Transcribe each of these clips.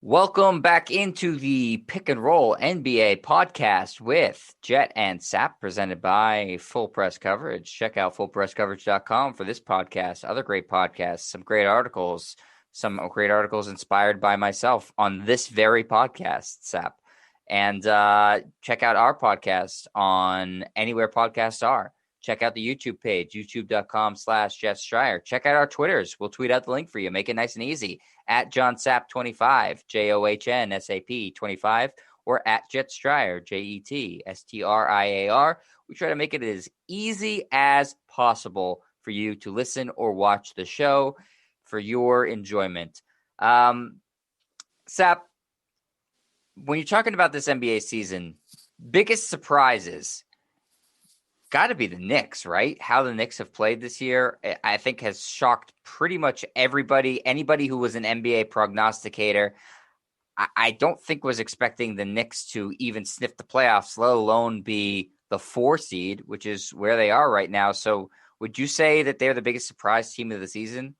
Welcome back into the Pick and Roll NBA podcast with Jet and Sap, presented by Full Press Coverage. Check out fullpresscoverage.com for this podcast, other great podcasts, some great articles inspired by myself on this very podcast, Sap. And check out our podcast on anywhere podcasts are. Check out the YouTube page, youtube.com/Jeff Stryer. Check out our Twitters. We'll tweet out the link for you. Make it nice and easy. At JohnSap25, JOHNSAP 25, or at Jet Stryer, JETSTRIAR. We try to make it as easy as possible for you to listen or watch the show for your enjoyment. Sap, when you're talking about this NBA season, biggest surprises got to be the Knicks, right? How the Knicks have played this year, I think, has shocked pretty much everybody. Anybody who was an NBA prognosticator, I don't think was expecting the Knicks to even sniff the playoffs, let alone be the 4 seed, which is where they are right now. So would you say that they're the biggest surprise team of the season?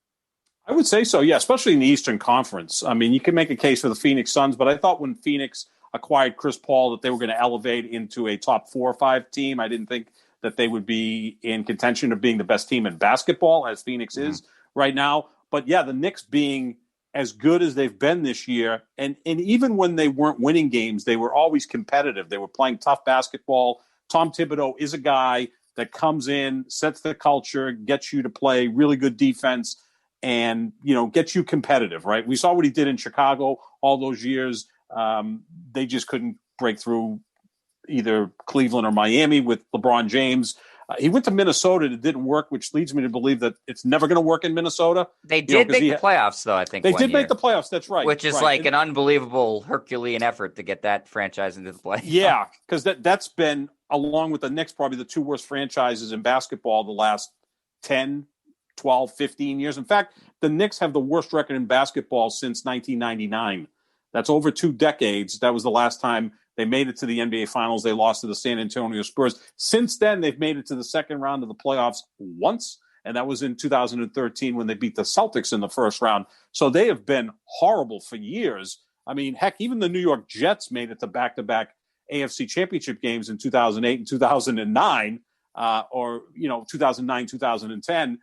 I would say so, yeah, especially in the Eastern Conference. I mean, you can make a case for the Phoenix Suns, but I thought when Phoenix acquired Chris Paul that they were going to elevate into a top 4 or 5 team. I didn't think that they would be in contention of being the best team in basketball, as Phoenix is right now. But yeah, the Knicks being as good as they've been this year, and even when they weren't winning games, they were always competitive. They were playing tough basketball. Tom Thibodeau is a guy that comes in, sets the culture, gets you to play really good defense, and gets you competitive, right? We saw what he did in Chicago all those years. They just couldn't break through either Cleveland or Miami with LeBron James. He went to Minnesota. It didn't work, which leads me to believe that it's never going to work in Minnesota. They did make the playoffs, though, I think. They did make the playoffs. That's right. Which is like an unbelievable Herculean effort to get that franchise into the playoffs. Yeah, because that's been, along with the Knicks, probably the 2 worst franchises in basketball the last 10, 12, 15 years. In fact, the Knicks have the worst record in basketball since 1999. That's over 2 decades. That was the last time they made it to the NBA Finals. They lost to the San Antonio Spurs. Since then, they've made it to the second round of the playoffs once, and that was in 2013 when they beat the Celtics in the first round. So they have been horrible for years. I mean, heck, even the New York Jets made it to back-to-back AFC championship games in 2008 and 2009, or 2009, 2010.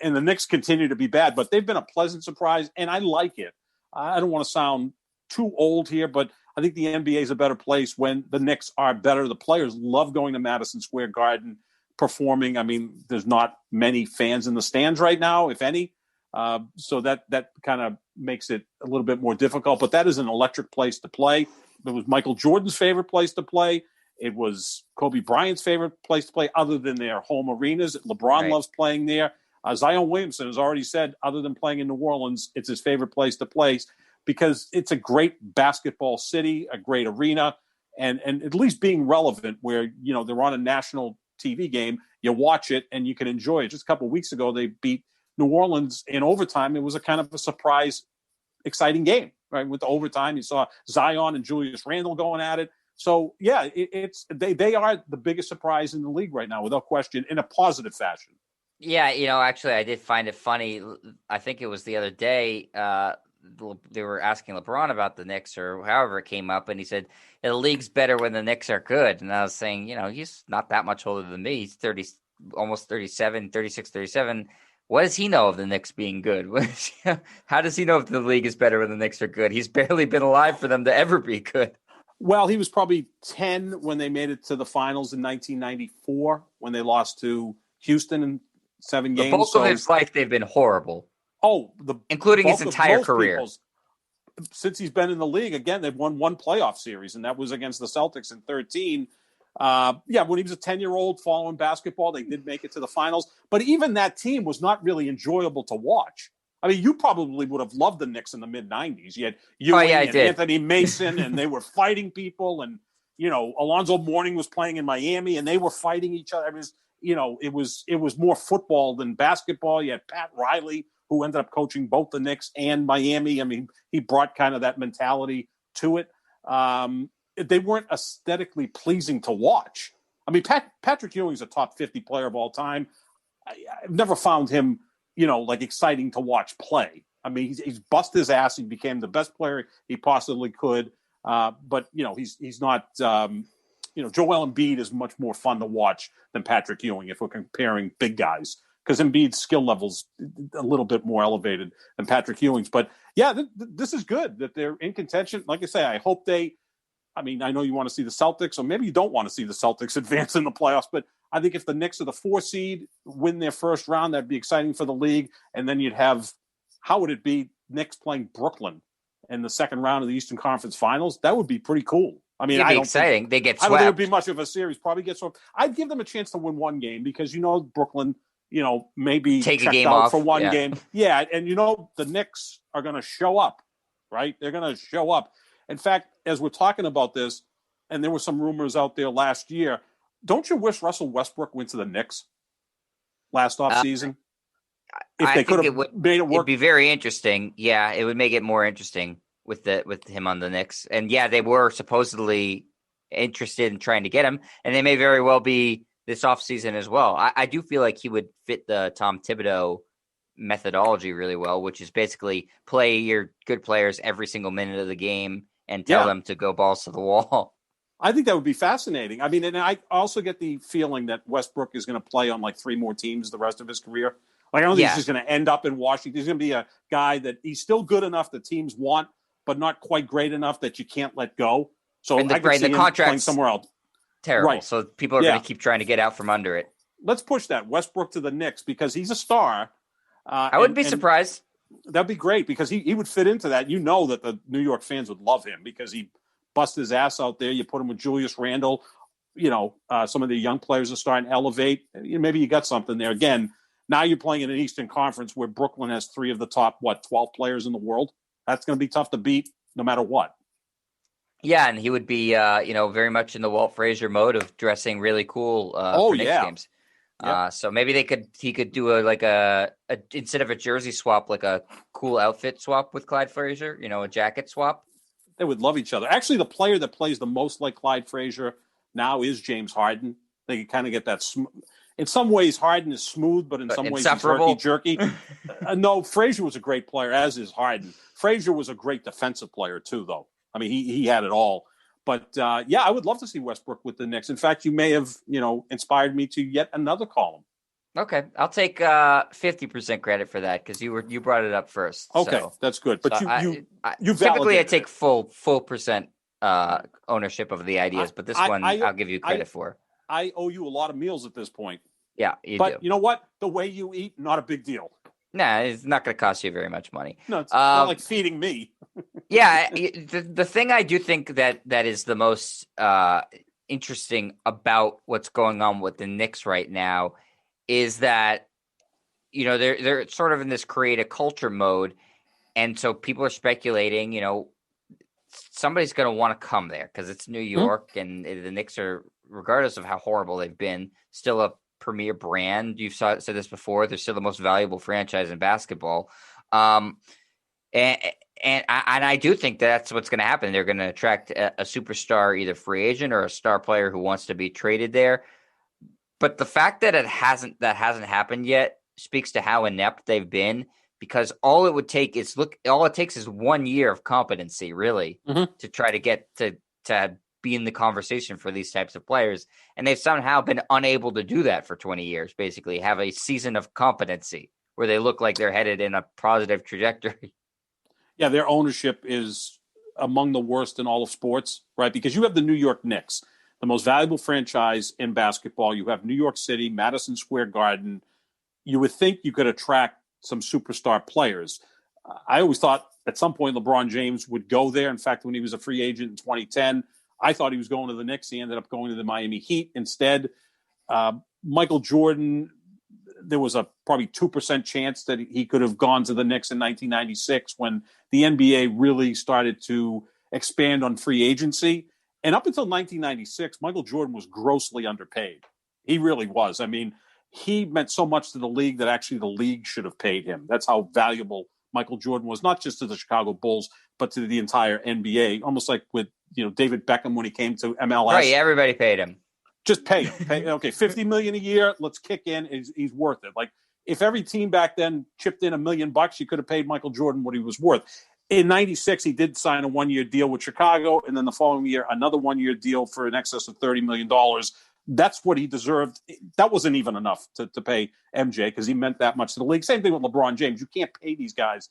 And the Knicks continue to be bad, but they've been a pleasant surprise, and I like it. I don't want to sound too old here, but I think the NBA is a better place when the Knicks are better. The players love going to Madison Square Garden, performing. I mean, there's not many fans in the stands right now, if any. So that kind of makes it a little bit more difficult. But that is an electric place to play. It was Michael Jordan's favorite place to play. It was Kobe Bryant's favorite place to play, other than their home arenas. LeBron loves playing there. Zion Williamson has already said, other than playing in New Orleans, it's his favorite place to play, because it's a great basketball city, a great arena, and at least being relevant where, they're on a national TV game, you watch it and you can enjoy it. Just a couple of weeks ago, they beat New Orleans in overtime. It was a kind of a surprise, exciting game, right? With the overtime, you saw Zion and Julius Randle going at it. So, yeah, they are the biggest surprise in the league right now, without question, in a positive fashion. Yeah, actually, I did find it funny. I think it was the other day, they were asking LeBron about the Knicks, or however it came up, and he said, the league's better when the Knicks are good. And I was saying, he's not that much older than me. He's 30, almost 37, 36, 37. What does he know of the Knicks being good? How does he know if the league is better when the Knicks are good? He's barely been alive for them to ever be good. Well, he was probably 10 when they made it to the finals in 1994, when they lost to Houston in 7 games. The bulk of his life, they've been horrible. Oh, including his entire career. Since he's been in the league, again, they've won 1 playoff series, and that was against the Celtics in 2013. When he was a 10-year-old following basketball, they did make it to the finals. But even that team was not really enjoyable to watch. I mean, you probably would have loved the Knicks in the mid-'90s. You had Ewing and Anthony Mason, and they were fighting people. And, Alonzo Mourning was playing in Miami, and they were fighting each other. It was more football than basketball. You had Pat Riley, who ended up coaching both the Knicks and Miami. I mean, he brought kind of that mentality to it. They weren't aesthetically pleasing to watch. I mean, Patrick Ewing's a top 50 player of all time. I've never found him, exciting to watch play. I mean, he's busted his ass. He became the best player he possibly could. But he's not. Joel Embiid is much more fun to watch than Patrick Ewing if we're comparing big guys, because Embiid's skill level's a little bit more elevated than Patrick Ewing's. But yeah, this is good that they're in contention. Like I say, I hope they. I mean, I know you want to see the Celtics, or maybe you don't want to see the Celtics advance in the playoffs, but I think if the Knicks are the 4 seed, win their first round, that'd be exciting for the league. And then you'd have, how would it be, Knicks playing Brooklyn in the second round of the Eastern Conference Finals? That would be pretty cool. I mean, it'd be exciting. They get swept. I don't think it would be much of a series. Probably get swept. I'd give them a chance to win one game because Brooklyn, maybe take a checked game out off for one game. Yeah, and the Knicks are going to show up, right? They're going to show up. In fact, as we're talking about this, and there were some rumors out there last year, don't you wish Russell Westbrook went to the Knicks last offseason? If they could have made it work. It'd be very interesting. Yeah, it would make it more interesting with him on the Knicks. And yeah, they were supposedly interested in trying to get him, and they may very well be this offseason as well. I do feel like he would fit the Tom Thibodeau methodology really well, which is basically play your good players every single minute of the game and tell them to go balls to the wall. I think that would be fascinating. I mean, and I also get the feeling that Westbrook is going to play on like 3 more teams the rest of his career. Like, I don't think he's just going to end up in Washington. He's going to be a guy that he's still good enough that teams want, but not quite great enough that you can't let go. So I could see him playing somewhere else. Terrible. Right. So people are going to keep trying to get out from under it. Let's push that Westbrook to the Knicks because he's a star. I wouldn't be surprised. That'd be great because he would fit into that. That the New York fans would love him because he bust his ass out there. You put him with Julius Randle. Some of the young players are starting to elevate. Maybe you got something there. Again, now you're playing in an Eastern Conference where Brooklyn has 3 of the top, 12 players in the world. That's going to be tough to beat no matter what. Yeah, and he would be, very much in the Walt Frazier mode of dressing really cool for Knicks games. Yep. So maybe he could do a instead of a jersey swap, like a cool outfit swap with Clyde Frazier, a jacket swap. They would love each other. Actually, the player that plays the most like Clyde Frazier now is James Harden. They kind of get that. In some ways, Harden is smooth, but in some ways, he's jerky. No, Frazier was a great player, as is Harden. Frazier was a great defensive player, too, though. I mean, he had it all. But, I would love to see Westbrook with the Knicks. In fact, you may have, inspired me to yet another column. Okay. I'll take 50% credit for that because you brought it up first. Okay, so, that's good. But you typically I take full percent ownership of the ideas, but this one I'll give you credit for. I owe you a lot of meals at this point. Yeah, you do. But you know what? The way you eat, not a big deal. Nah, it's not going to cost you very much money. No, it's not like feeding me. Yeah, the thing I do think that is the most interesting about what's going on with the Knicks right now is that they're sort of in this create a culture mode, and so people are speculating. Somebody's going to want to come there because it's New York, and the Knicks are, regardless of how horrible they've been, still a premier brand. You've said this before. They're still the most valuable franchise in basketball. And I do think that's what's going to happen. They're going to attract a superstar, either free agent or a star player who wants to be traded there. But the fact that hasn't happened yet speaks to how inept they've been, because all it takes is 1 year of competency, really, to try to get to be in the conversation for these types of players. And they've somehow been unable to do that for 20 years, basically have a season of competency where they look like they're headed in a positive trajectory. Yeah, their ownership is among the worst in all of sports, right? Because you have the New York Knicks, the most valuable franchise in basketball. You have New York City, Madison Square Garden. You would think you could attract some superstar players. I always thought at some point LeBron James would go there. In fact, when he was a free agent in 2010, I thought he was going to the Knicks. He ended up going to the Miami Heat instead. Michael Jordan, there was a probably 2% chance that he could have gone to the Knicks in 1996 when the NBA really started to expand on free agency. And up until 1996, Michael Jordan was grossly underpaid. He really was. I mean, he meant so much to the league that actually the league should have paid him. That's how valuable Michael Jordan was, not just to the Chicago Bulls, but to the entire NBA. Almost like with David Beckham when he came to MLS. Right, everybody paid him. Just pay him. Okay, $50 million a year. Let's kick in. He's worth it. Like if every team back then chipped in $1 million, you could have paid Michael Jordan what he was worth. In 96, he did sign a 1-year deal with Chicago, and then the following year, another 1-year deal for in excess of $30 million. That's what he deserved. That wasn't even enough to pay MJ because he meant that much to the league. Same thing with LeBron James. You can't pay these guys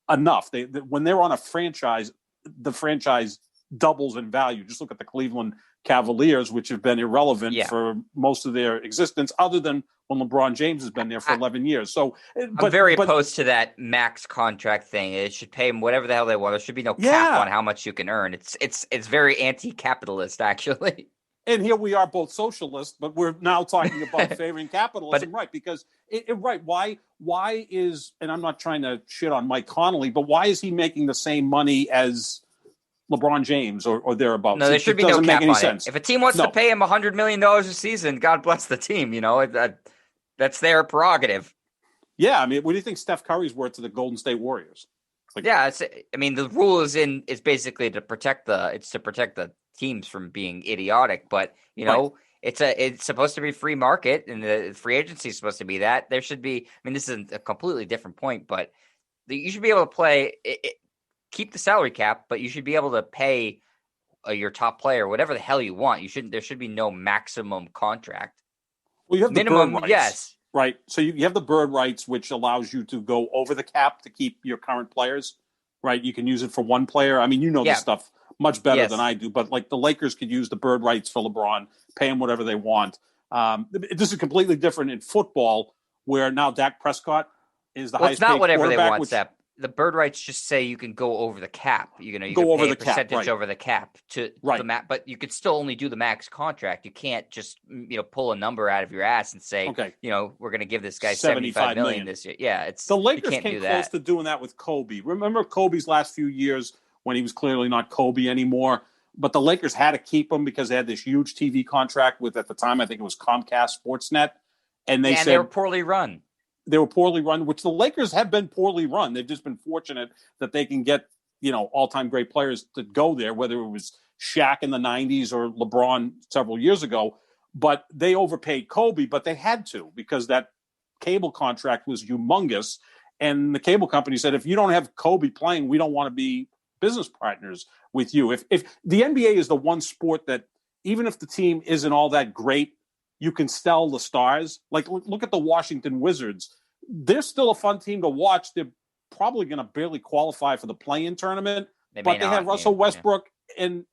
enough. When they're on a franchise, the franchise doubles in value. Just look at the Cleveland Cavaliers, which have been irrelevant for most of their existence, other than when LeBron James has been there for 11 years. So, I'm very opposed to that max contract thing. It should pay them whatever the hell they want. There should be no cap on how much you can earn. It's very anti-capitalist, actually. And here we are, both socialists, but we're now talking about favoring capitalism, right? Because why is, and I'm not trying to shit on Mike Connolly, but why is he making the same money as LeBron James or thereabouts? No, there should be no cap on sense. it. If a team wants to pay him $100 million a season, God bless the team. That's their prerogative. Yeah, I mean, what do you think Steph Curry's worth to the Golden State Warriors? The rule is basically to protect the teams from being idiotic, but it's supposed to be free market, and the free agency is supposed to be that. There should be. I mean, this is a completely different point, but you should be able to play. Keep the salary cap, but you should be able to pay your top player whatever the hell you want. There should be no maximum contract. Well, you have minimum, the bird rights, yes, right. So you have the bird rights, which allows you to go over the cap to keep your current players, right? You can use it for one player. I mean, this stuff much better than I do, but like the Lakers could use the bird rights for LeBron, pay him whatever they want. This is completely different in football, where now Dak Prescott is the highest paid quarterback. It's not whatever they want, Sep. The bird rights just say you can go over the cap. You can go over pay the a percentage cap, right. over the cap to the max, but you could still only do the max contract. You can't just pull a number out of your ass and say, okay, we're going to give this guy $75 million this year. Yeah, the Lakers came close to doing that with Kobe. Remember Kobe's last few years when he was clearly not Kobe anymore, but the Lakers had to keep him because they had this huge TV contract with, at the time, I think it was Comcast Sportsnet, and they said they were poorly run. They were poorly run, which the Lakers have been poorly run. They've just been fortunate that they can get, all-time great players to go there, whether it was Shaq in the 90s or LeBron several years ago. But they overpaid Kobe, but they had to because that cable contract was humongous. And the cable company said, if you don't have Kobe playing, we don't want to be business partners with you. If the NBA is the one sport that, even if the team isn't all that great, you can sell the stars. Like, look at the Washington Wizards. They're still a fun team to watch. They're probably going to barely qualify for the play-in tournament, but they have Russell Westbrook and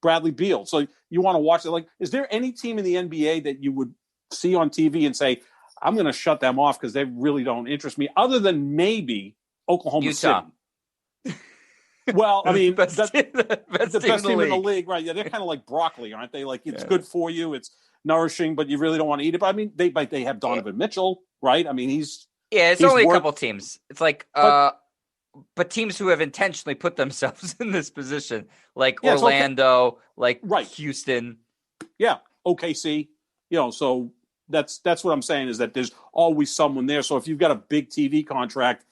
Bradley Beal. So you want to watch it. Like, is there any team in the NBA that you would see on TV and say, I'm going to shut them off because they really don't interest me, other than maybe Oklahoma City? Well, I mean, that's the best team in the league, right? Yeah, they're kind of like broccoli, aren't they? Like, it's good for you. It's nourishing, but you really don't want to eat it. But I mean, they have Donovan Mitchell, right? I mean, he's only a couple teams. It's like, but teams who have intentionally put themselves in this position, like Orlando, like Houston, OKC. So that's what I'm saying, is that there's always someone there. So if you've got a big TV contract,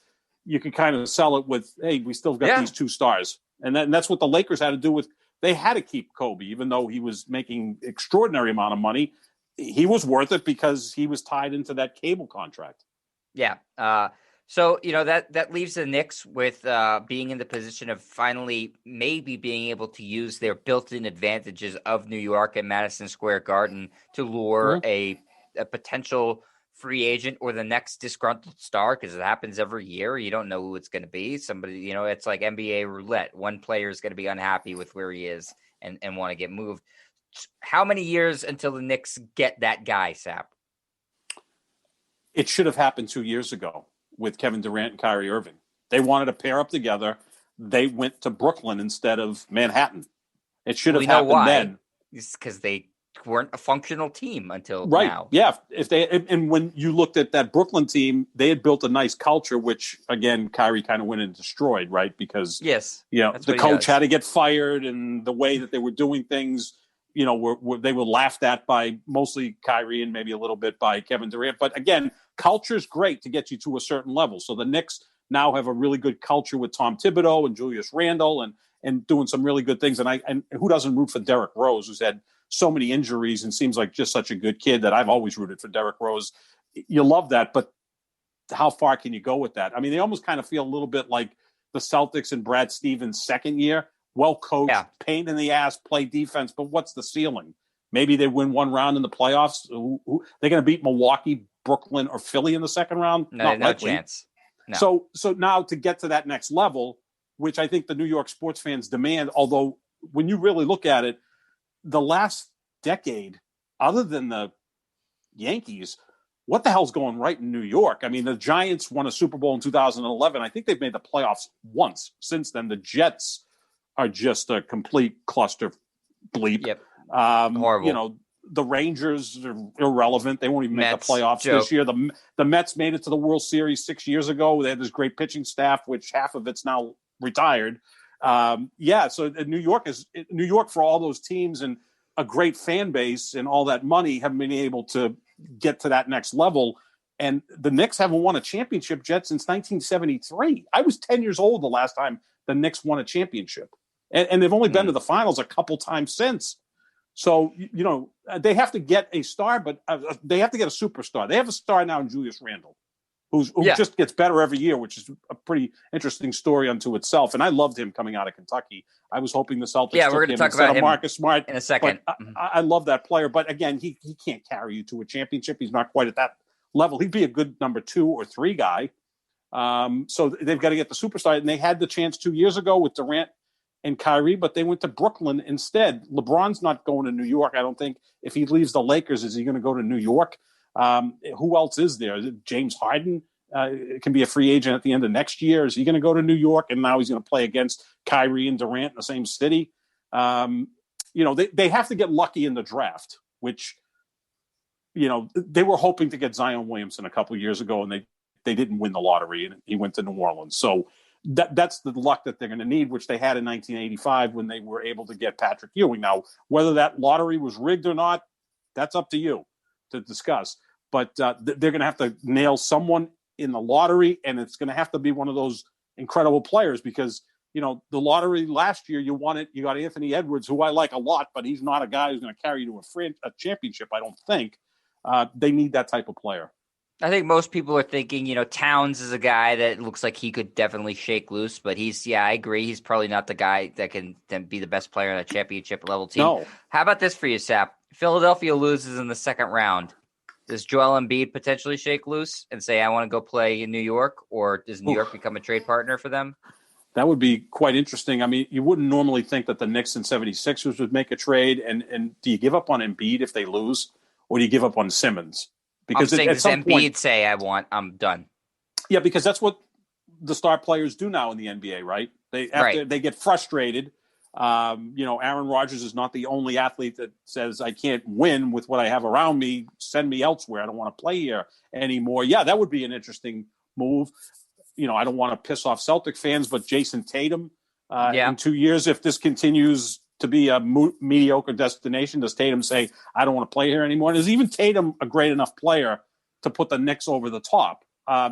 you can kind of sell it with, hey, we still got these two stars, and that's what the Lakers had to do with. They had to keep Kobe, even though he was making extraordinary amount of money. He was worth it because he was tied into that cable contract. Yeah. So, that leaves the Knicks with being in the position of finally maybe being able to use their built-in advantages of New York and Madison Square Garden to lure a potential free agent or the next disgruntled star, because it happens every year. You don't know who it's going to be. Somebody, it's like NBA roulette. One player is going to be unhappy with where he is and want to get moved. How many years until the Knicks get that guy, Sap? It should have happened 2 years ago with Kevin Durant and Kyrie Irving. They wanted to pair up together. They went to Brooklyn instead of Manhattan. It should have happened then. It's because they weren't a functional team until now. Yeah. And when you looked at that Brooklyn team, they had built a nice culture, which again, Kyrie kind of went and destroyed, right? Because the coach had to get fired, and the way that they were doing things, they were laughed at by mostly Kyrie and maybe a little bit by Kevin Durant. But again, culture's great to get you to a certain level. So the Knicks now have a really good culture with Tom Thibodeau and Julius Randle and doing some really good things. And who doesn't root for Derrick Rose, who's had so many injuries and seems like just such a good kid that I've always rooted for Derrick Rose. You love that, but how far can you go with that? I mean, they almost kind of feel a little bit like the Celtics in Brad Stevens' second year, well coached, pain in the ass, play defense, but what's the ceiling? Maybe they win one round in the playoffs. They're going to beat Milwaukee, Brooklyn, or Philly in the second round? No chance. No. So now to get to that next level, which I think the New York sports fans demand, although when you really look at it, the last decade, other than the Yankees, what the hell's going right in New York? I mean, the Giants won a Super Bowl in 2011. I think they've made the playoffs once since then. The Jets are just a complete cluster bleep. Yep. Horrible. You know, the Rangers are irrelevant. They won't even make the playoffs this year. The Mets made it to the World Series 6 years ago. They had this great pitching staff, which half of it's now retired. So New York for all those teams and a great fan base and all that money haven't been able to get to that next level. And the Knicks haven't won a championship yet since 1973. I was 10 years old the last time the Knicks won a championship. And they've only been to the finals a couple times since. So, you know, they have to get a star, but they have to get a superstar. They have a star now in Julius Randle, who just gets better every year, which is a pretty interesting story unto itself. And I loved him coming out of Kentucky. I was hoping the Celtics we're going to talk about him Marcus Smart in a second. I love that player. But again, he can't carry you to a championship. He's not quite at that level. He'd be a good number 2 or 3 guy. So they've got to get the superstar. And they had the chance 2 years ago with Durant and Kyrie, but they went to Brooklyn instead. LeBron's not going to New York, I don't think. If he leaves the Lakers, is he going to go to New York? Who else is there? Is it James Harden? Can be a free agent at the end of next year. Is he going to go to New York? And now he's going to play against Kyrie and Durant in the same city. You know, they have to get lucky in the draft, which, you know, they were hoping to get Zion Williamson a couple of years ago, and they didn't win the lottery, and he went to New Orleans. So that's the luck that they're going to need, which they had in 1985 when they were able to get Patrick Ewing. Now, whether that lottery was rigged or not, that's up to you to discuss. But they're going to have to nail someone in the lottery, and it's going to have to be one of those incredible players because, you know, the lottery last year, you got Anthony Edwards, who I like a lot, but he's not a guy who's going to carry you to a championship, I don't think. They need that type of player. I think most people are thinking, you know, Towns is a guy that looks like he could definitely shake loose, but I agree. He's probably not the guy that can then be the best player on a championship level team. No. How about this for you, Sap? Philadelphia loses in the second round. Does Joel Embiid potentially shake loose and say, I want to go play in New York, or does New York become a trade partner for them? That would be quite interesting. I mean, you wouldn't normally think that the Knicks and 76ers would make a trade. And do you give up on Embiid if they lose, or do you give up on Simmons? Because I'm saying, does Embiid say, I'm done? Yeah, because that's what the star players do now in the NBA, right? They get frustrated. You know, Aaron Rodgers is not the only athlete that says, I can't win with what I have around me. Send me elsewhere. I don't want to play here anymore. Yeah, that would be an interesting move. You know, I don't want to piss off Celtic fans, but Jayson Tatum in 2 years, if this continues to be a mediocre destination, does Tatum say, I don't want to play here anymore? And is even Tatum a great enough player to put the Knicks over the top?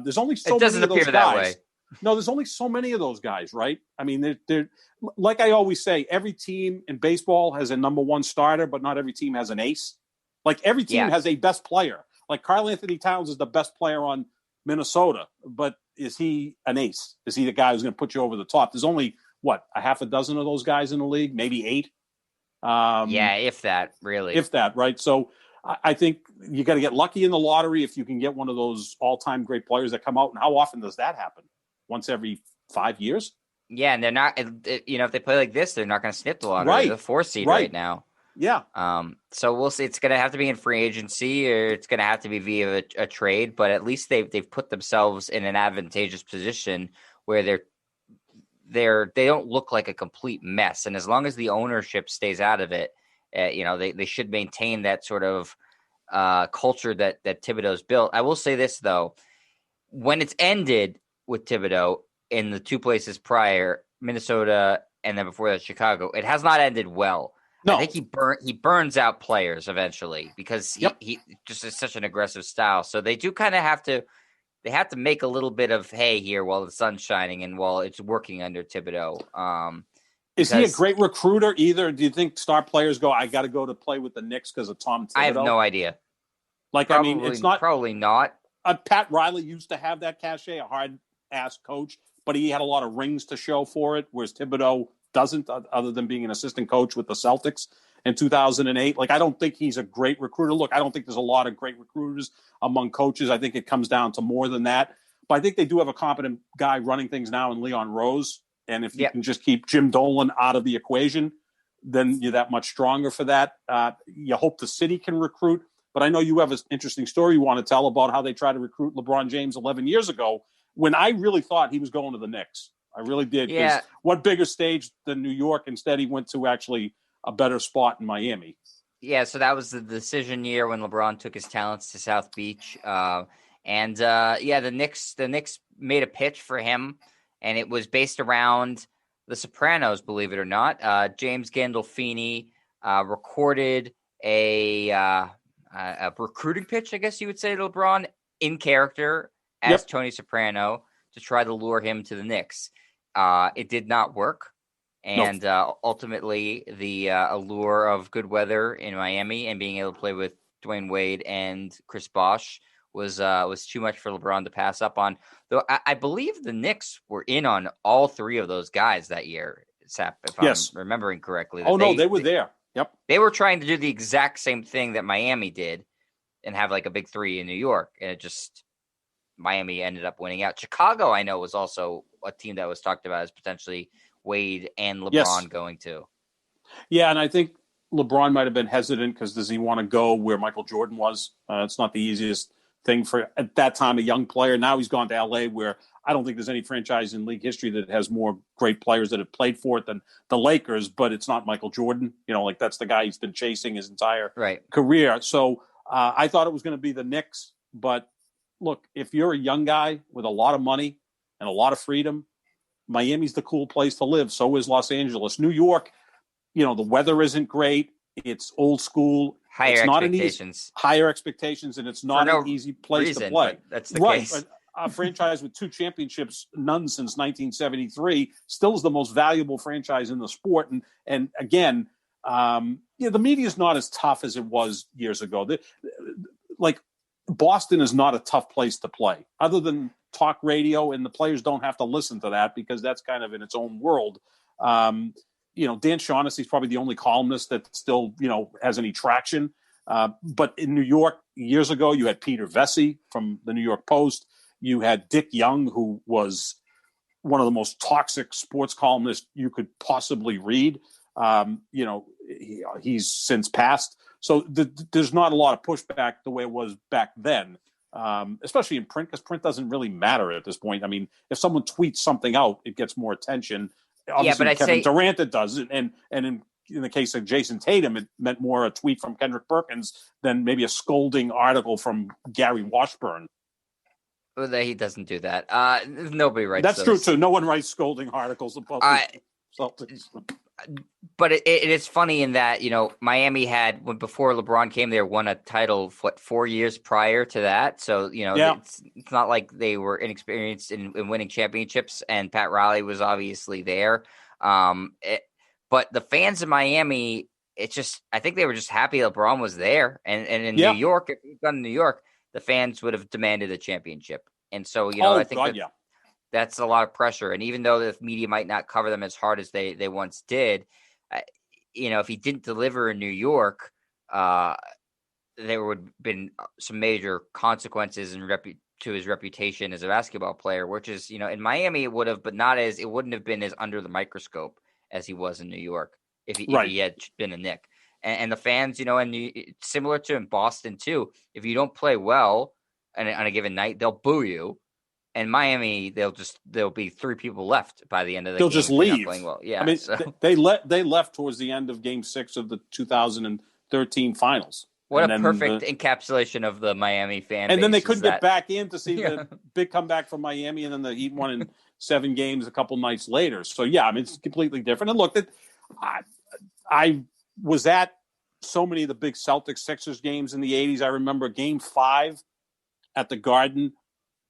There's only so many of those guys. That way. No, there's only so many of those guys, right? I mean, they're like I always say, every team in baseball has a number one starter, but not every team has an ace. Like every team has a best player. Like Karl Anthony Towns is the best player on Minnesota, but is he an ace? Is he the guy who's going to put you over the top? There's only a half a dozen of those guys in the league, maybe 8. If that, really. If that, right? So I think you got to get lucky in the lottery if you can get one of those all-time great players that come out. And how often does that happen? Once every 5 years? Yeah, and they're not, you know, if they play like this, they're not going to snip the lottery. Right. They're the 4th seed right now. Yeah. So we'll see. It's going to have to be in free agency, or it's going to have to be via a trade. But at least they've put themselves in an advantageous position where they don't look like a complete mess. And as long as the ownership stays out of it, you know, they should maintain that sort of culture that Thibodeau's built. I will say this, though. When it's ended with Thibodeau in the 2 places prior, Minnesota and then before that, Chicago, it has not ended well. No. I think he burns out players eventually because he just is such an aggressive style. So they do kind of have to – they have to make a little bit of hay here while the sun's shining and while it's working under Thibodeau. Is he a great recruiter either? Do you think star players go, I got to go to play with the Knicks because of Tom Thibodeau? I have no idea. Like, I mean, it's not probably not. Pat Riley used to have that cachet, a hard-ass coach, but he had a lot of rings to show for it, whereas Thibodeau doesn't, other than being an assistant coach with the Celtics in 2008. Like, I don't think he's a great recruiter. Look, I don't think there's a lot of great recruiters among coaches. I think it comes down to more than that. But I think they do have a competent guy running things now in Leon Rose. And if you can just keep Jim Dolan out of the equation, then you're that much stronger for that. You hope the city can recruit. But I know you have an interesting story you want to tell about how they tried to recruit LeBron James 11 years ago when I really thought he was going to the Knicks. I really did. Yeah. What bigger stage than New York? Instead, he went to actually a better spot in Miami. Yeah, so that was the decision year when LeBron took his talents to South Beach. The Knicks made a pitch for him, and it was based around The Sopranos, believe it or not. James Gandolfini recorded a recruiting pitch, I guess you would say, to LeBron in character as Tony Soprano to try to lure him to the Knicks. It did not work. And ultimately, the allure of good weather in Miami and being able to play with Dwayne Wade and Chris Bosh was too much for LeBron to pass up on. Though I believe the Knicks were in on all three of those guys that year, Sap, if I'm remembering correctly. They were there. Yep. They were trying to do the exact same thing that Miami did and have like a big three in New York. And Miami ended up winning out. Chicago, I know, was also a team that was talked about as potentially Wade and LeBron going to. Yeah, and I think LeBron might have been hesitant because does he want to go where Michael Jordan was? It's not the easiest thing for, at that time, a young player. Now he's gone to L.A. where I don't think there's any franchise in league history that has more great players that have played for it than the Lakers, but it's not Michael Jordan. That's the guy he's been chasing his entire career. So I thought it was going to be the Knicks, but look, if you're a young guy with a lot of money and a lot of freedom, Miami's the cool place to live. So is Los Angeles. New York, the weather isn't great. It's old school. Higher expectations, and it's not an easy place to play. That's the case. A franchise with 2 championships, none since 1973, still is the most valuable franchise in the sport. And again, the media is not as tough as it was years ago. Boston is not a tough place to play, other than talk radio, and the players don't have to listen to that because that's kind of in its own world. Dan Shaughnessy is probably the only columnist that still, has any traction. But in New York years ago, you had Peter Vesey from the New York Post. You had Dick Young, who was one of the most toxic sports columnists you could possibly read. He's since passed. So there's not a lot of pushback the way it was back then, especially in print, because print doesn't really matter at this point. I mean, if someone tweets something out, it gets more attention. Obviously, Kevin Durant it does. And in the case of Jayson Tatum, it meant more a tweet from Kendrick Perkins than maybe a scolding article from Gary Washburn. Well, he doesn't do that. Nobody writes That's those. true, too. No one writes scolding articles about the Celtics. But it is funny in that, Miami had, before LeBron came there, won a title, 4 years prior to that. So, it's not like they were inexperienced in winning championships, and Pat Riley was obviously there. But the fans in Miami, I think they were just happy LeBron was there. And in New York, if he'd gone to New York, the fans would have demanded a championship. And so, I think that's a lot of pressure. And even though the media might not cover them as hard as they once did, if he didn't deliver in New York, there would have been some major consequences to his reputation as a basketball player, which is, in Miami it would have, but it wouldn't have been as under the microscope as he was in New York if he had been a Knick. And the fans, and similar to in Boston too, if you don't play well on a given night, they'll boo you. And Miami, there'll be 3 people left by the end of the game. They'll just leave. Well. Yeah, I mean, they left towards the end of Game 6 of the 2013 Finals. What a perfect encapsulation of the Miami fan base. And then they couldn't get back in to see the big comeback from Miami, and then the Heat won in 7 games a couple nights later. So, it's completely different. And look, I was at so many of the big Celtics-Sixers games in the 80s. I remember Game 5 at the Garden.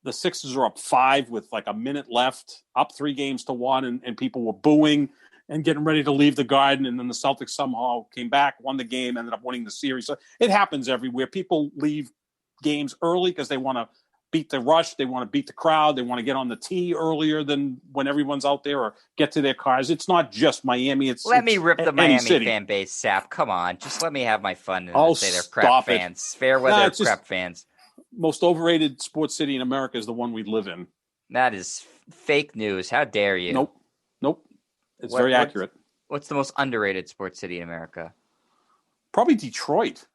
The Sixers are up 5 with like a minute left, up 3-1, and people were booing and getting ready to leave the Garden. And then the Celtics somehow came back, won the game, ended up winning the series. So it happens everywhere. People leave games early because they want to beat the rush. They want to beat the crowd. They want to get on the tee earlier than when everyone's out there or get to their cars. It's not just Miami. Let me rip the any Miami city. fan base, Sap. Come on. Just let me have my fun and say they're crap stop it. fans. Fair weather crap fans. Most overrated sports city in America is the one we live in. That is fake news. How dare you? Nope. It's very accurate. What's the most underrated sports city in America? Probably Detroit.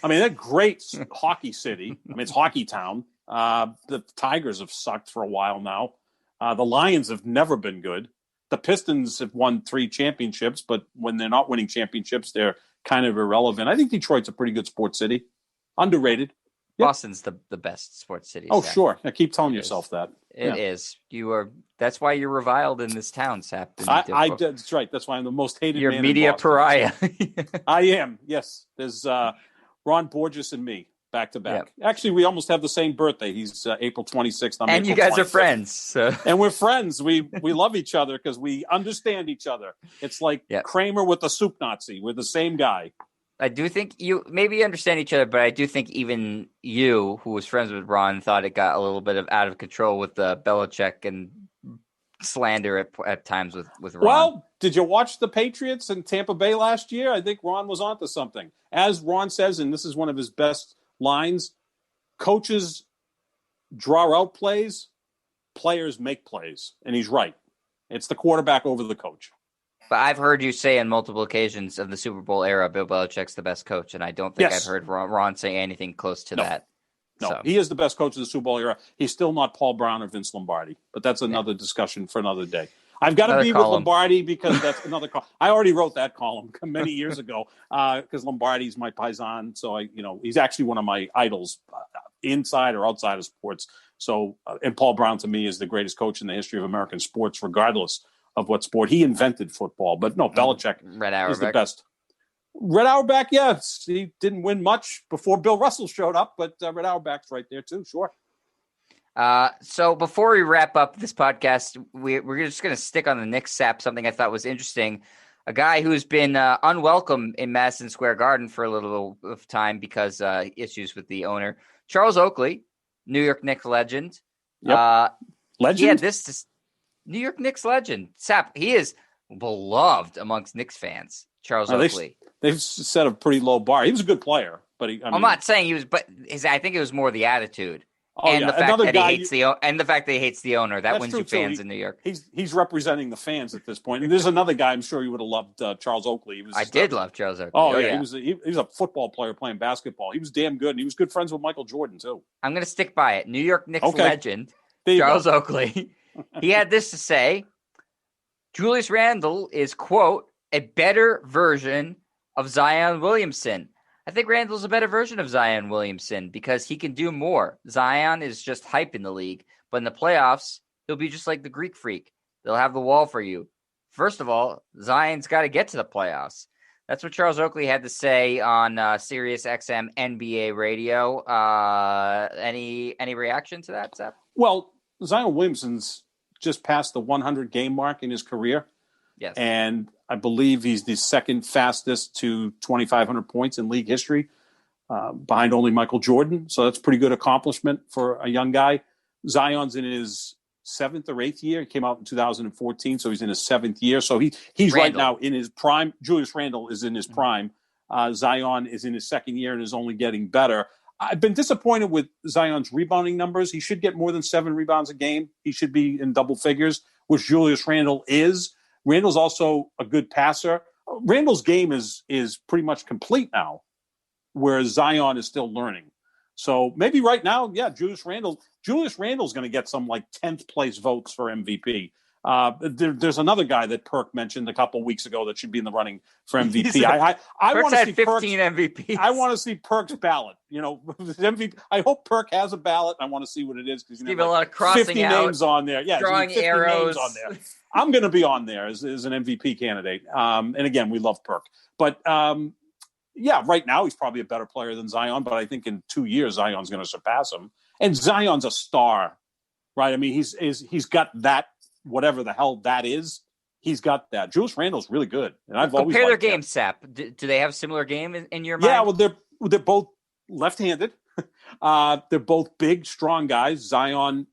I mean, they're great hockey city. I mean, it's hockey town. The Tigers have sucked for a while now. The Lions have never been good. The Pistons have won 3 championships, but when they're not winning championships, they're kind of irrelevant. I think Detroit's a pretty good sports city. Underrated. Yep. Boston's the best sports city. Oh, Sap. Sure. I keep telling yourself that. It is. That's why you're reviled in this town, Sap. That's right. That's why I'm the most hated You're man media in Boston. pariah. I am. Yes. There's Ron Borges and me back to back. Yep. Actually, we almost have the same birthday. He's April 26th. I'm and April you guys 25th. Are friends. So. And we're friends. We love each other because we understand each other. It's like Kramer with the soup Nazi. We're the same guy. I do think you maybe understand each other, but I do think even you, who was friends with Ron, thought it got a little bit out of control with the Belichick and slander at times with Ron. Well, did you watch the Patriots in Tampa Bay last year? I think Ron was onto something. As Ron says, and this is one of his best lines, coaches draw out plays, players make plays. And he's right. It's the quarterback over the coach. But I've heard you say on multiple occasions of the Super Bowl era, Bill Belichick's the best coach, and I don't think I've heard Ron say anything close to that. No, he is the best coach of the Super Bowl era. He's still not Paul Brown or Vince Lombardi, but that's another discussion for another day. I've got to be with Lombardi because that's another call. I already wrote that column many years ago because Lombardi's my paisan. So he's actually one of my idols, inside or outside of sports. So, and Paul Brown to me is the greatest coach in the history of American sports, regardless of what sport. He invented football, but no, Belichick is the best. Red Auerbach, yes. He didn't win much before Bill Russell showed up, but Red Auerbach's right there too, sure. So before we wrap up this podcast, we're just going to stick on the Knicks, Sap, something I thought was interesting. A guy who's been unwelcome in Madison Square Garden for a little of time because issues with the owner. Charles Oakley, New York Knicks legend. Yep. Legend? Yeah, New York Knicks legend. Sap, he is beloved amongst Knicks fans. Charles Oakley. They've set a pretty low bar. He was a good player, but I'm not saying he was, but I think it was more the attitude and the fact that he hates the fact that he hates the owner. That wins you fans in New York. He's representing the fans at this point. And there's another guy I'm sure you would have loved, Charles Oakley. I did love Charles Oakley. Oh yeah. He was a football player playing basketball. He was damn good, and he was good friends with Michael Jordan too. I'm going to stick by it. New York Knicks legend Charles Oakley. He had this to say: Julius Randle is, quote, a better version of Zion Williamson. I think Randle's a better version of Zion Williamson because he can do more. Zion is just hype in the league, but in the playoffs, he'll be just like the Greek Freak. They'll have the wall for you. First of all, Zion's got to get to the playoffs. That's what Charles Oakley had to say on Sirius XM NBA radio. Any reaction to that, Seth? Well, Zion Williamson's just passed the 100-game mark in his career. Yes. And I believe he's the second fastest to 2,500 points in league history, behind only Michael Jordan. So that's a pretty good accomplishment for a young guy. Zion's in his 7th or 8th year. He came out in 2014, so he's in his 7th year. So he's right now in his prime. Julius Randle is in his prime. Zion is in his 2nd year and is only getting better. I've been disappointed with Zion's rebounding numbers. He should get more than 7 rebounds a game. He should be in double figures, which Julius Randle is. Randle's also a good passer. Randle's game is pretty much complete now, whereas Zion is still learning. So maybe right now, Julius Randle's going to get some like 10th place votes for MVP. There's another guy that Perk mentioned a couple weeks ago that should be in the running for MVP. I want to see 15 MVPs. I want to see Perk's ballot. MVP. I hope Perk has a ballot. I want to see what it is because a lot of crossing 50 out, names on there. Yeah, drawing 50 arrows names on there. I'm going to be on there as an MVP candidate. And again, we love Perk, but right now he's probably a better player than Zion. But I think in 2 years Zion's going to surpass him. And Zion's a star, right? I mean, he's got that. Whatever the hell that is, he's got that. Julius Randle's really good, and I've always compare their liked games. Sap, do they have a similar game in your mind? Yeah, well, they're both left-handed. They're both big, strong guys. Zion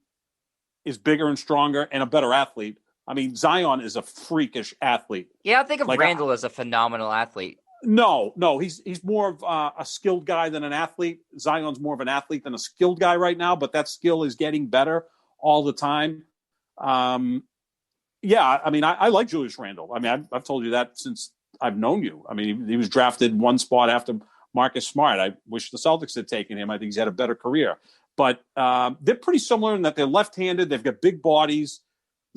is bigger and stronger and a better athlete. I mean, Zion is a freakish athlete. Yeah, I think of Randle as a phenomenal athlete. No, he's more of a skilled guy than an athlete. Zion's more of an athlete than a skilled guy right now, but that skill is getting better all the time. Yeah, I mean, I like Julius Randle. I mean, I've told you that since I've known you. I mean, he was drafted one spot after Marcus Smart. I wish the Celtics had taken him. I think he's had a better career. But they're pretty similar in that they're left-handed. They've got big bodies.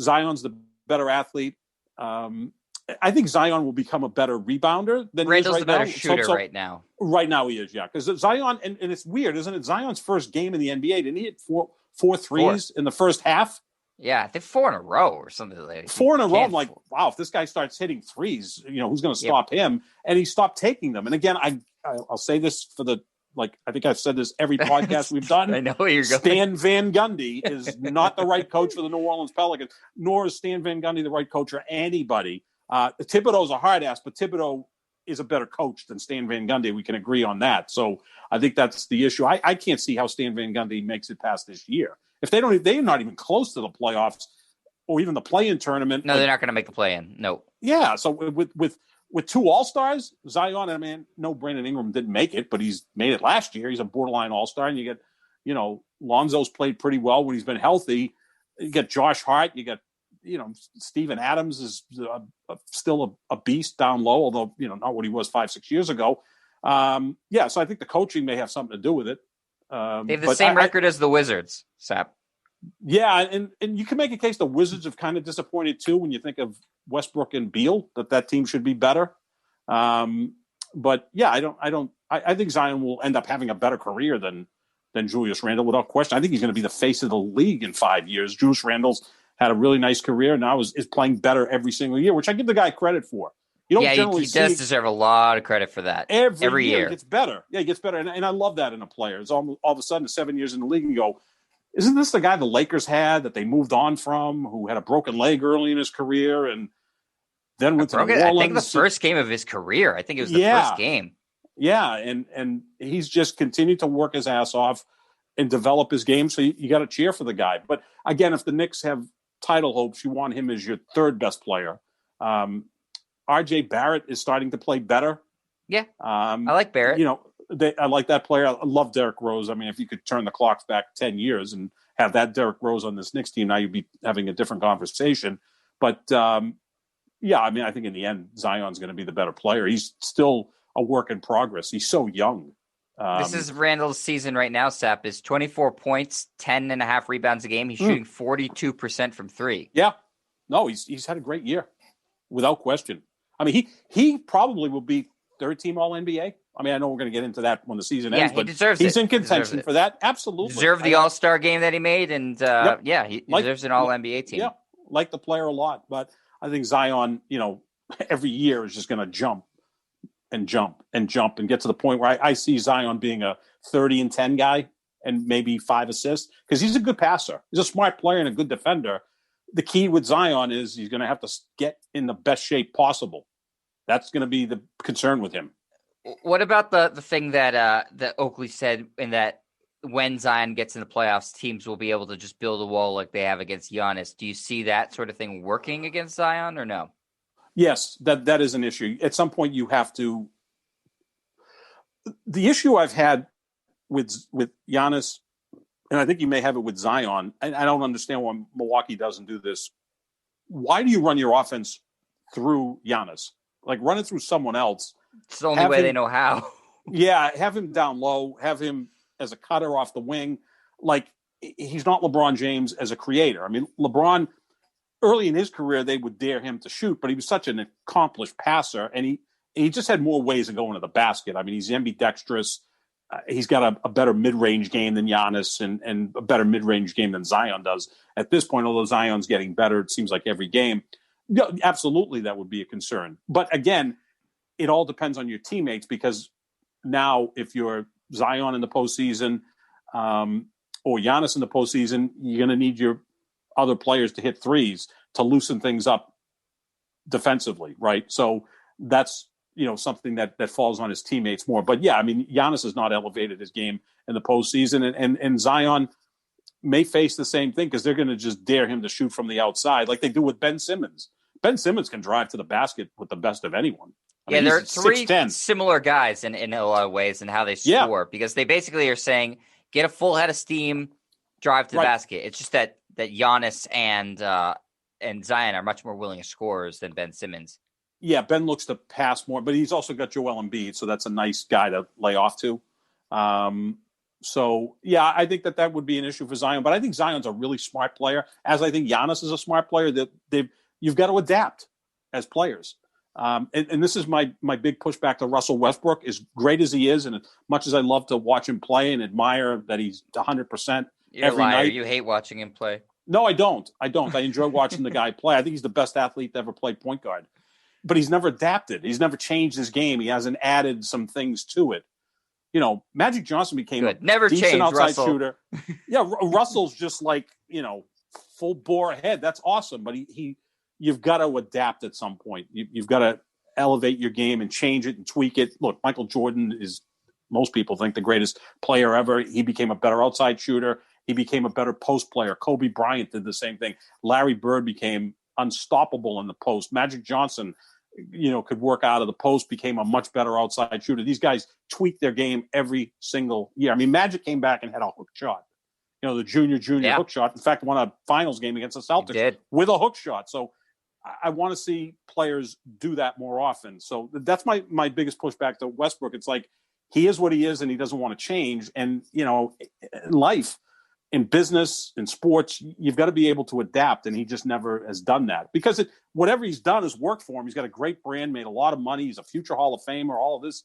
Zion's the better athlete. I think Zion will become a better rebounder than Randle's he is right the better now. shooter right now. Right now he is, yeah. Because Zion, and it's weird, isn't it? Zion's first game in the NBA, didn't he hit four threes in the first half? Yeah, I think 4 in a row or something like that. 4 in a row. I'm like, wow, if this guy starts hitting threes, who's going to stop him? And he stopped taking them. And again, I'll say this for I think I've said this every podcast we've done. I know where you're going. Stan Van Gundy is not the right coach for the New Orleans Pelicans, nor is Stan Van Gundy the right coach for anybody. Thibodeau's a hard ass, but Thibodeau is a better coach than Stan Van Gundy. We can agree on that. So I think that's the issue. I can't see how Stan Van Gundy makes it past this year. If they're not even close to the playoffs or even the play-in tournament. No, they're not going to make the play-in. No. Yeah. So with 2 All-Stars, Zion, I mean, no, Brandon Ingram didn't make it, but he's made it last year. He's a borderline All-Star. And you get, Lonzo's played pretty well when he's been healthy. You get Josh Hart. You got, Steven Adams is still a beast down low, although, not what he was 5-6 years ago. So I think the coaching may have something to do with it. They have the same record as the Wizards, Sap. Yeah, and you can make a case the Wizards have kind of disappointed too when you think of Westbrook and Beal, that team should be better. But yeah, I think Zion will end up having a better career than Julius Randle without question. I think he's going to be the face of the league in 5 years. Julius Randle's had a really nice career and now is playing better every single year, which I give the guy credit for. He does deserve a lot of credit for that. Every year. He gets better. Yeah, he gets better. And I love that in a player. It's all of a sudden 7 years in the league and you go, isn't this the guy the Lakers had that they moved on from, who had a broken leg early in his career and then went to New Orleans? I think the first game of his career. I think it was the first game. Yeah, and he's just continued to work his ass off and develop his game. So you got to cheer for the guy. But again, if the Knicks have title hopes, you want him as your third best player. RJ Barrett is starting to play better. Yeah, I like Barrett. I like that player. I love Derrick Rose. I mean, if you could turn the clocks back 10 years and have that Derrick Rose on this Knicks team, now you'd be having a different conversation. But, I mean, I think in the end, Zion's going to be the better player. He's still a work in progress. He's so young. This is Randle's season right now, Sap, is 24 points, 10.5 rebounds a game. He's shooting 42% from 3. Yeah. No, he's had a great year, without question. I mean, he probably will be third team All-NBA. I mean, I know we're going to get into that when the season ends, but he's in contention for that. Absolutely. Deserved the All-Star game that he made, and he deserves an All-NBA team. Yeah, like the player a lot, but I think Zion, every year is just going to jump and jump and jump and get to the point where I see Zion being a 30-10 guy and maybe 5 assists because he's a good passer. He's a smart player and a good defender. The key with Zion is he's going to have to get in the best shape possible. That's going to be the concern with him. What about the thing that Oakley said in that when Zion gets in the playoffs, teams will be able to just build a wall like they have against Giannis? Do you see that sort of thing working against Zion or no? Yes, that is an issue. At some point you have to – the issue I've had with Giannis, and I think you may have it with Zion, and I don't understand why Milwaukee doesn't do this. Why do you run your offense through Giannis? Like run it through someone else. It's the only way they know how. Yeah, have him down low, have him as a cutter off the wing. Like, he's not LeBron James as a creator. I mean, LeBron, early in his career, they would dare him to shoot, but he was such an accomplished passer, and he just had more ways of going to the basket. I mean, he's ambidextrous. He's got a better mid-range game than Giannis and a better mid-range game than Zion does. At this point, although Zion's getting better, it seems like every game. Yeah, absolutely, that would be a concern. But again, it all depends on your teammates because now if you're Zion in the postseason or Giannis in the postseason, you're going to need your other players to hit threes to loosen things up defensively, right? So that's something that falls on his teammates more. But yeah, I mean, Giannis has not elevated his game in the postseason, and Zion may face the same thing because they're going to just dare him to shoot from the outside like they do with Ben Simmons. Ben Simmons can drive to the basket with the best of anyone. There are three 6'10". similar guys in a lot of ways in how they score because they basically are saying get a full head of steam, drive to the basket. It's just that Giannis and Zion are much more willing scorers than Ben Simmons. Yeah, Ben looks to pass more, but he's also got Joel Embiid, so that's a nice guy to lay off to. So, yeah, I think that would be an issue for Zion. But I think Zion's a really smart player, as I think Giannis is a smart player. You've got to adapt as players. And this is my big pushback to Russell Westbrook. As great as he is, and as much as I love to watch him play and admire that he's 100% every night. You hate watching him play. No, I don't. I enjoy watching the guy play. I think he's the best athlete to ever play point guard. But he's never adapted. He's never changed his game. He hasn't added some things to it. Magic Johnson became a decent outside shooter. Yeah, Russell's just like, full bore ahead. That's awesome. But you've got to adapt at some point. You've got to elevate your game and change it and tweak it. Look, Michael Jordan is, most people think, the greatest player ever. He became a better outside shooter. He became a better post player. Kobe Bryant did the same thing. Larry Bird became unstoppable in the post. Magic Johnson could work out of the post, became a much better outside shooter. These guys tweak their game every single year. I mean, Magic came back and had a hook shot, the junior hook shot. In fact, won a finals game against the Celtics with a hook shot. So I want to see players do that more often. So that's my biggest pushback to Westbrook. It's like, he is what he is and he doesn't want to change. And, in life, in business, in sports, you've got to be able to adapt, and he just never has done that because whatever he's done has worked for him. He's got a great brand, made a lot of money. He's a future Hall of Famer, all of this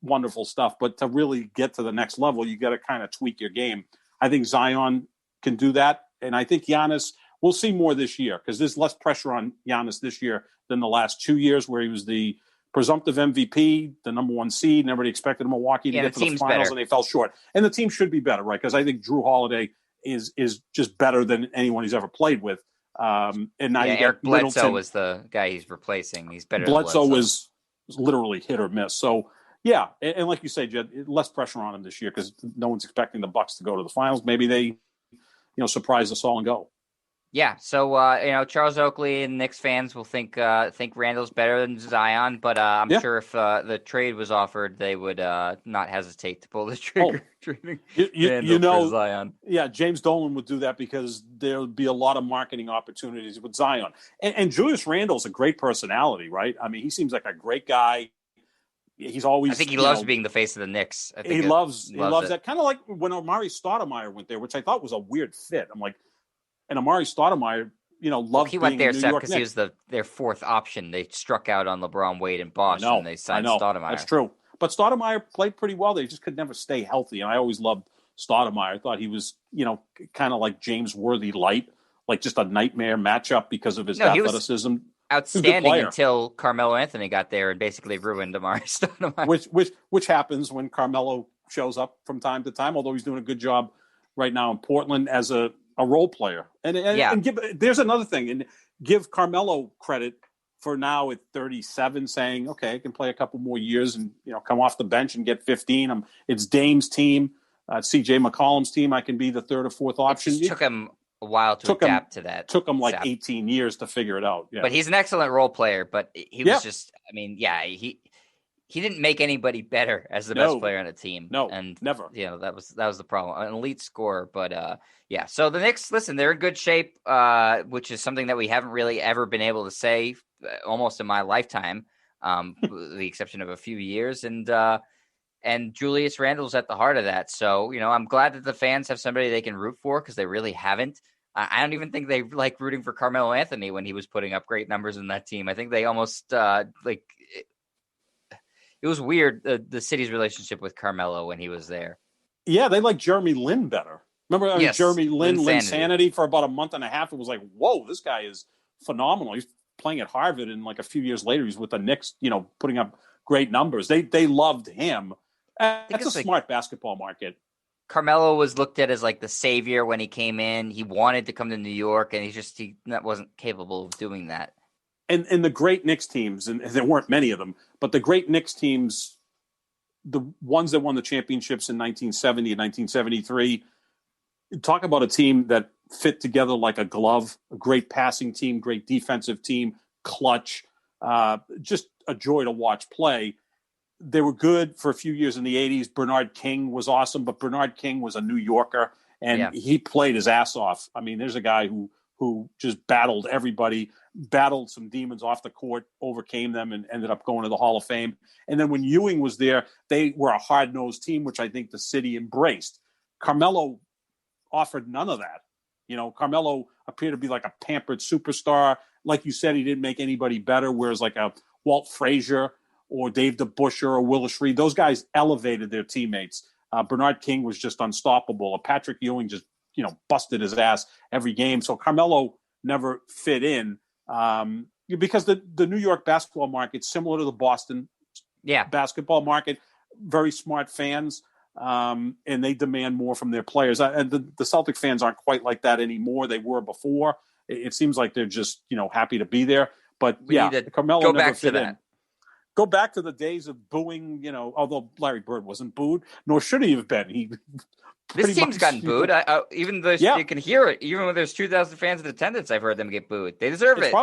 wonderful stuff. But to really get to the next level, you got to kind of tweak your game. I think Zion can do that, and I think Giannis, we'll see more this year because there's less pressure on Giannis this year than the last 2 years where he was the presumptive MVP, the number one seed, and everybody expected Milwaukee to get to the finals, and they fell short. And the team should be better, right? Because I think Drew Holiday is just better than anyone he's ever played with. And now Eric Bledsoe was the guy he's replacing. He's better. Bledsoe was literally hit or miss. So yeah, and like you say, Jed, less pressure on him this year because no one's expecting the Bucks to go to the finals. Maybe they, surprise us all and go. Yeah, so Charles Oakley and Knicks fans will think Randle's better than Zion, but I'm sure if the trade was offered, they would not hesitate to pull the trigger. For Zion. Yeah, James Dolan would do that because there would be a lot of marketing opportunities with Zion. And Julius Randle's a great personality, right? I mean, he seems like a great guy. He's always. I think he loves being the face of the Knicks. I think he loves that. Kind of like when Amari Stoudemire went there, which I thought was a weird fit. I'm like. And Amari Stoudemire, loved he went there because he was their fourth option. They struck out on LeBron Wade and Bosh, and they signed Stoudemire. That's true. But Stoudemire played pretty well. They just could never stay healthy. And I always loved Stoudemire. I thought he was, kind of like James Worthy light, like just a nightmare matchup because of his athleticism. He was outstanding until Carmelo Anthony got there and basically ruined Amari Stoudemire. Which happens when Carmelo shows up from time to time, although he's doing a good job right now in Portland as a role player. And there's another thing, and give Carmelo credit for now at 37 saying, okay, I can play a couple more years and, come off the bench and get 15. It's Dame's team, CJ McCollum's team. I can be the third or fourth option. It took him a while to adapt to that. Took him like 18 years to figure it out. Yeah. But he's an excellent role player, but he was just, he didn't make anybody better as the best player on the team. No, and never. That was the problem. An elite scorer, but So the Knicks, listen, they're in good shape, which is something that we haven't really ever been able to say almost in my lifetime, with the exception of a few years. And Julius Randle's at the heart of that. So I'm glad that the fans have somebody they can root for because they really haven't. I don't even think they like rooting for Carmelo Anthony when he was putting up great numbers in that team. I think they almost it was weird, the city's relationship with Carmelo when he was there. Yeah, they like Jeremy Lin better. Remember Jeremy Linsanity for about a month and a half? It was like, whoa, this guy is phenomenal. He's playing at Harvard, and like a few years later, he's with the Knicks, putting up great numbers. They loved him. That's a smart basketball market. Carmelo was looked at as like the savior when he came in. He wanted to come to New York, and he wasn't capable of doing that. And the great Knicks teams, and there weren't many of them, but the great Knicks teams, the ones that won the championships in 1970 and 1973, talk about a team that fit together like a glove, a great passing team, great defensive team, clutch, just a joy to watch play. They were good for a few years in the 80s. Bernard King was awesome, but Bernard King was a New Yorker, and he played his ass off. I mean, there's a guy who just battled everybody, battled some demons off the court, overcame them, and ended up going to the Hall of Fame. And then when Ewing was there, they were a hard-nosed team, which I think the city embraced. Carmelo offered none of that. You know, Carmelo appeared to be like a pampered superstar. Like you said, he didn't make anybody better, whereas like a Walt Frazier or Dave DeBusschere or Willis Reed, those guys elevated their teammates. Bernard King was just unstoppable. Patrick Ewing just, busted his ass every game. So Carmelo never fit in because the New York basketball market, similar to the Boston basketball market, very smart fans, and they demand more from their players. And the Celtic fans aren't quite like that anymore. They were before. It seems like they're just, happy to be there. But Carmelo never fit in. Go back to the days of booing, although Larry Bird wasn't booed, nor should he have been. This team's gotten booed. Even though you can hear it, even when there's 2,000 fans in attendance, I've heard them get booed. They deserve it.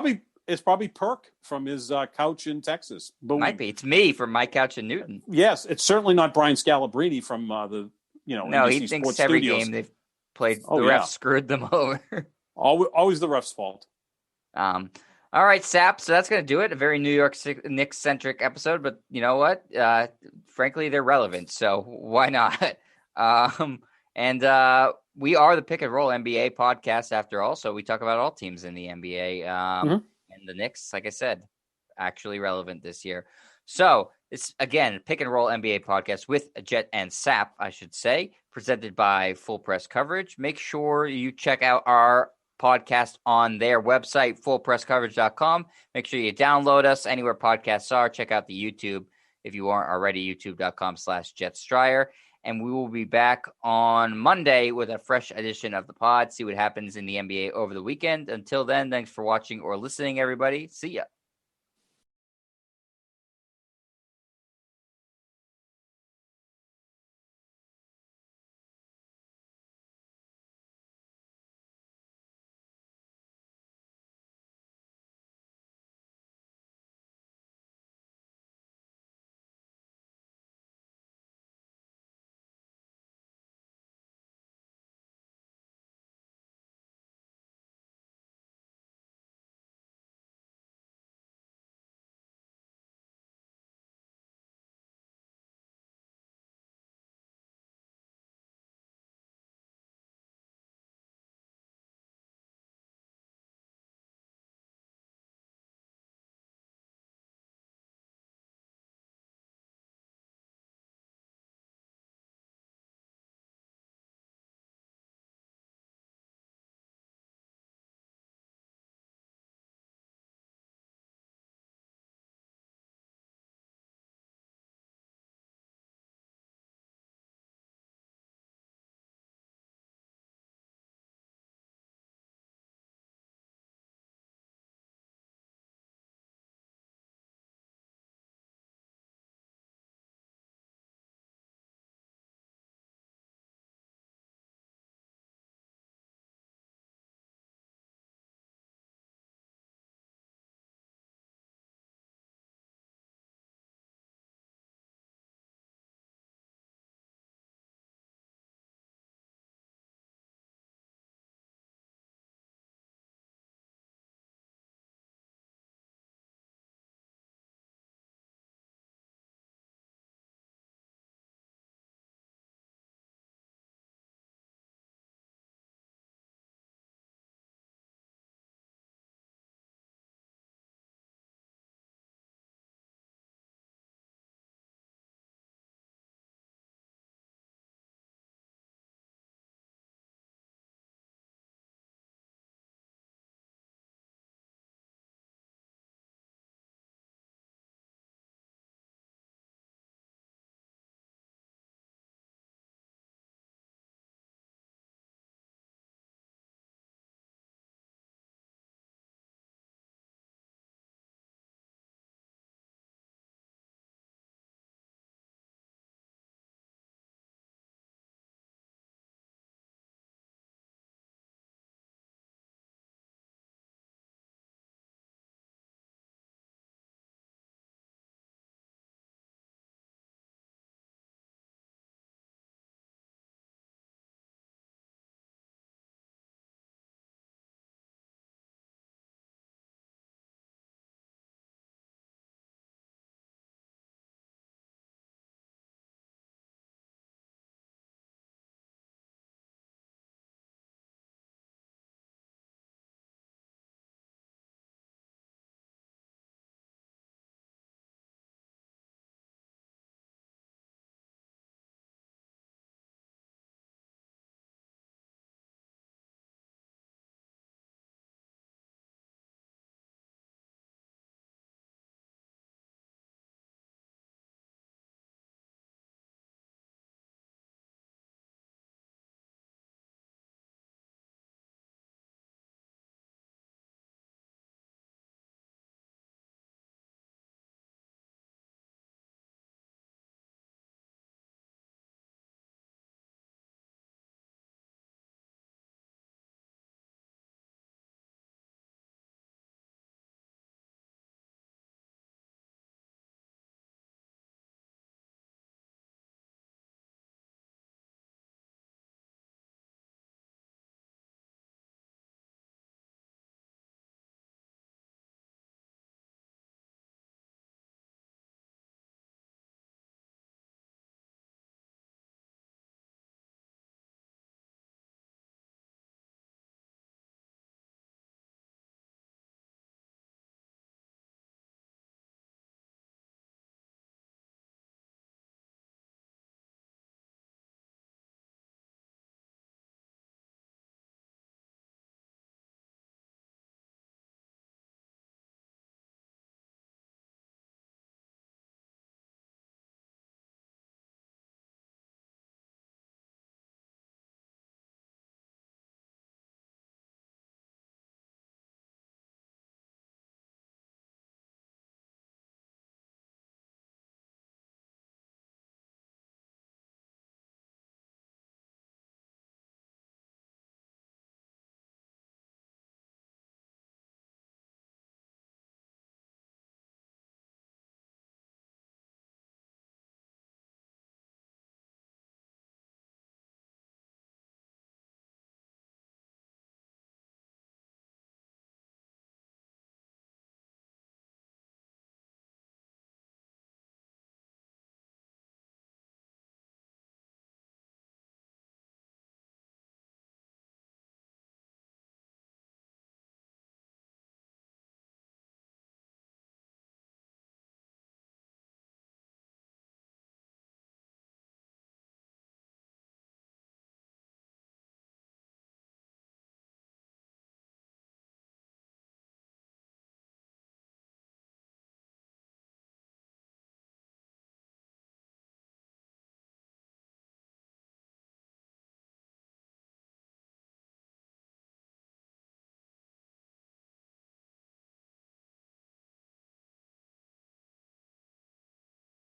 It's probably Perk from his couch in Texas. Booing. Might be. It's me from my couch in Newton. Yes, it's certainly not Brian Scalabrine from the No, NBC he thinks Sports every Studios. game they've played, the refs screwed them over. Always the refs' fault. All right, Sap. So that's going to do it. A very New York Knicks centric episode, but you know what? Frankly, they're relevant, so why not? And we are the Pick and Roll NBA podcast after all, so we talk about all teams in the NBA. And the Knicks, like I said, actually relevant this year. So it's, again, Pick and Roll NBA podcast with Jet and Sap, I should say, presented by Full Press Coverage. Make sure you check out our podcast on their website, fullpresscoverage.com. Make sure you download us anywhere podcasts are. Check out the YouTube if you aren't already, youtube.com/JetStryer. And we will be back on Monday with a fresh edition of the pod. See what happens in the NBA over the weekend. Until then, thanks for watching or listening, everybody. See ya.